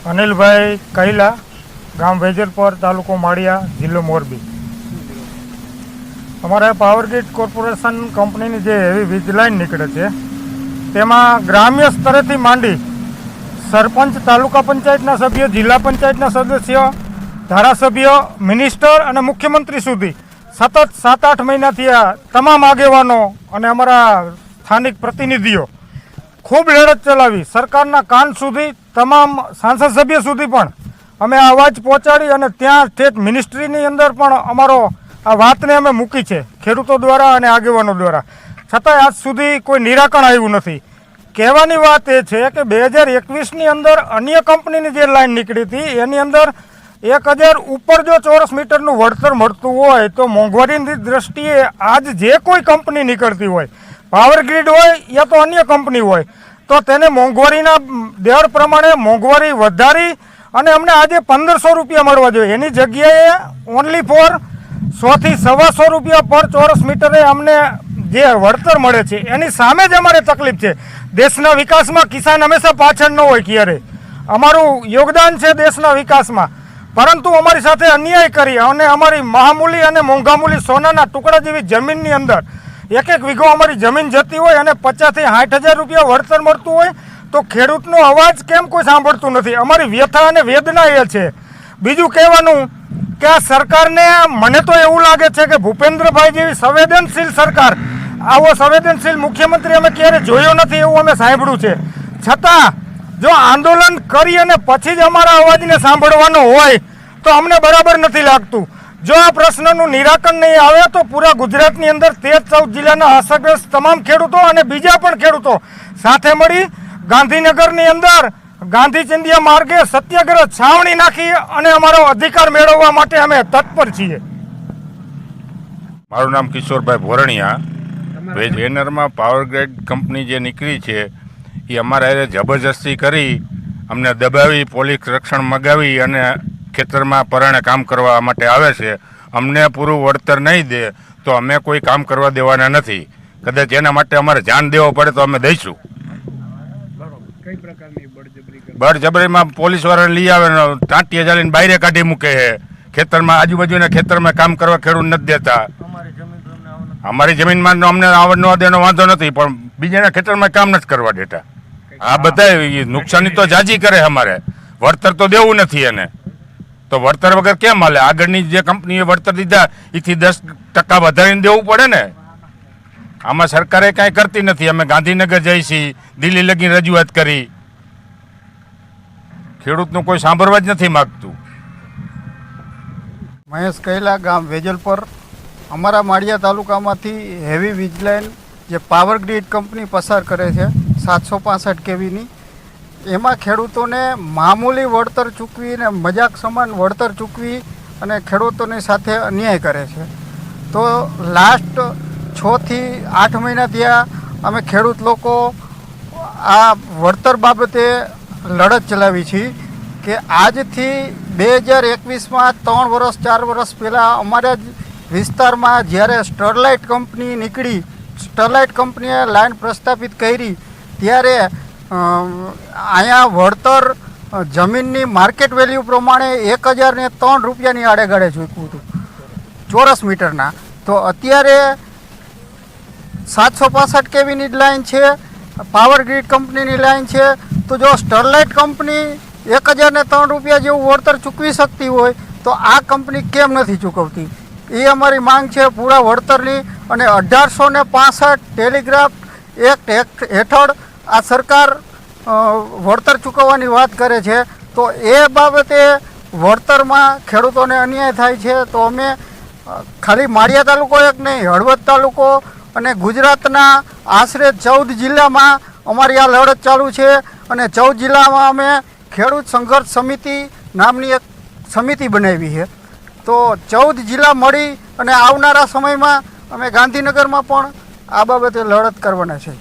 અનિલભાઈ કૈલા, ગામ વેજલપર, તાલુકો માળિયા, જિલ્લો મોરબી। અમારા પાવરગ્રીડ કોર્પોરેશન કંપનીની જે હેવી વીજ લાઇન નીકળે છે તેમાં ગ્રામ્ય સ્તરેથી માંડી સરપંચ, તાલુકા પંચાયતના સભ્ય, જિલ્લા પંચાયતના સદસ્ય, ધારાસભ્ય, મિનિસ્ટર અને મુખ્યમંત્રી સુધી સતત 7-8 મહિનાથી આ તમામ આગેવાનો અને અમારા સ્થાનિક પ્રતિનિધિઓ ખૂબ લડત ચલાવી સરકારના કાન સુધી, તમામ સાંસદ સભ્ય સુધી પણ અમે આ અવાજ પહોંચાડી અને ત્યાં ઠેઠ મિનિસ્ટ્રીની અંદર પણ અમારો આ વાતને અમે મૂકી છે ખેડૂતો દ્વારા અને આગેવાનો દ્વારા, છતાંય આજ સુધી કોઈ નિરાકરણ આવ્યું નથી। કહેવાની વાત એ છે કે 2021ની અંદર અન્ય કંપનીની જે લાઈન નીકળી હતી એની અંદર 1000 ઉપર જો ચોરસ મીટરનું વળતર મળતું હોય તો મોંઘવારીની દ્રષ્ટિએ આજ જે કોઈ કંપની નીકળતી હોય, પાવરગ્રીડ હોય યા તો અન્ય કંપની હોય, તો તેને મોંઘવારીના દર પ્રમાણે મોંઘવારી વધારી અને અમને આજે 1500 રૂપિયા મળવા જોઈએ એની જગ્યાએ ઓનલી ફોર 100 થી 125 રૂપિયા પર ચોરસ મીટરે અમને જે વળતર મળે છે એની સામે જ અમારે તકલીફ છે। દેશના વિકાસમાં કિસાન હંમેશા પાછળ ન હોય, ક્યારે અમારું યોગદાન છે દેશના વિકાસમાં, પરંતુ અમારી સાથે અન્યાય કરી અને અમારી મહામૂલી અને મોંઘામૂલી સોનાના ટુકડા જેવી જમીનની અંદર એક વીઘો અમારી જમીન જતી હોય અને 50 થી 60 હજાર રૂપિયા વળતર મળતું હોય તો ખેડૂતનો અવાજ કેમ કોઈ સાંભળતું નથી? અમારી વ્યથા અને વેદના એ છે। બીજું કહેવાનું કે આ સરકારને, મને તો એવું લાગે છે કે ભૂપેન્દ્રભાઈ જેવી સંવેદનશીલ સરકાર, આવો સંવેદનશીલ મુખ્યમંત્રી અમે ક્યારે જોયો નથી એવું અમે સાંભળ્યું છે, છતાં જો આંદોલન કરી અને પછી જ અમારા અવાજને સાંભળવાનો હોય તો અમને બરાબર નથી લાગતું। જો આ પ્રશ્નનું નિરાકરણ નહીં આવે તો પૂરા ગુજરાતની અંદર 13-14 જિલ્લાના અસરગ્રસ્ત તમામ ખેડૂતો અને બીજા પણ ખેડૂતો સાથે મળી ગાંધીનગરની અંદર ગાંધી ચિંધ્યા માર્ગે સત્યાગ્રહ છાવણી નાખી અને અમારો અધિકાર મેળવવા માટે અમે તત્પર છીએ। મારું નામ કિશોરભાઈ ભોરણિયા। વેજનરમાં પાવરગ્રીડ કંપની જે નીકળી છે એ અમારા જબરજસ્તી કરી અમને દબાવી, પોલીસ રક્ષણ મગાવી અને ખેતરમાં પરાણે કામ કરવા માટે આવે છે। અમને પૂરું વળતર નહીં દે તો અમે કોઈ કામ કરવા દેવાના નથી। કદાચ એના માટે અમારે જાન દેવો પડે તો અમે દઈશું। બળજબરીમાં પોલીસવાળા લઈ આવે, ટાંટિયા ચાલીને બહાર કાઢી મૂકે છે, ખેતરમાં આજુબાજુના ખેતરમાં કામ કરવા ખેડૂત નથી દેતા। અમારી જમીનમાં અમને આવડનો દેવાનો વાંધો નથી પણ બીજાના ખેતરમાં કામ નથી કરવા દેતા। આ બધા નુકસાની તો જાજી કરે, અમારે વળતર તો દેવું નથી એને, તો વળતર વગર કેમ હાલે? આગળની જે કંપનીએ વળતર દીધા એથી 10% વધારીને દેવું પડે ને। આમાં સરકારે કાંઈ કરતી નથી। અમે ગાંધીનગર જઈ છીએ, દિલ્હી લગી રજૂઆત કરી, ખેડૂતનું કોઈ સાંભળવા જ નથી માગતું। મહેશ કૈલા, ગામ વેજલપર। અમારા માળિયા તાલુકામાંથી હેવી વીજ લાઇન જે પાવરગ્રીડ કંપની પસાર કરે છે 765 kVની, એમાં ખેડૂતોને મામૂલી વળતર ચૂકવીને મજાક સમાન વળતર ચૂકવી અને ખેડૂતોની સાથે અન્યાય કરે છે। તો લાસ્ટ 6 થી 8 મહિના થયા અમે ખેડૂત લોકો આ વળતર બાબતે લડત ચલાવી છીએ કે આજથી 2021માં 3 વર્ષ 4 વર્ષ પહેલાં અમારા જ વિસ્તારમાં જ્યારે સ્ટરલાઇટ કંપની નીકળી, સ્ટરલાઇટ કંપનીએ લાઇન પ્રસ્થાપિત કરી ત્યારે અહીંયા વળતર જમીનની માર્કેટ વેલ્યુ પ્રમાણે 1003 રૂપિયાની આડેગાળે ચૂકવું હતું ચોરસ મીટરના। તો અત્યારે 765 kVની જ લાઇન છે, પાવરગ્રીડ કંપનીની લાઇન છે, તો જો સ્ટરલાઇટ કંપની 1003 રૂપિયા જેવું વળતર ચૂકવી શકતી હોય તો આ કંપની કેમ નથી ચૂકવતી? એ અમારી માંગ છે પૂરા વળતરની। અને 1865 ટેલિગ્રાફ એક્ટ હેઠળ આ સરકાર વળતર ચૂકવવાની વાત કરે છે, તો એ બાબતે વળતરમાં ખેડૂતોને અન્યાય થાય છે। તો અમે ખાલી માળિયા તાલુકો એક નહીં, હળવદ તાલુકો અને ગુજરાતના આશરે 14 જિલ્લામાં અમારી આ લડત ચાલુ છે અને 14 જિલ્લામાં અમે ખેડૂત સંઘર્ષ સમિતિ નામની એક સમિતિ બનાવી છે। તો 14 જિલ્લા મળી અને આવનારા સમયમાં અમે ગાંધીનગરમાં પણ આ બાબતે લડત કરવાના છે।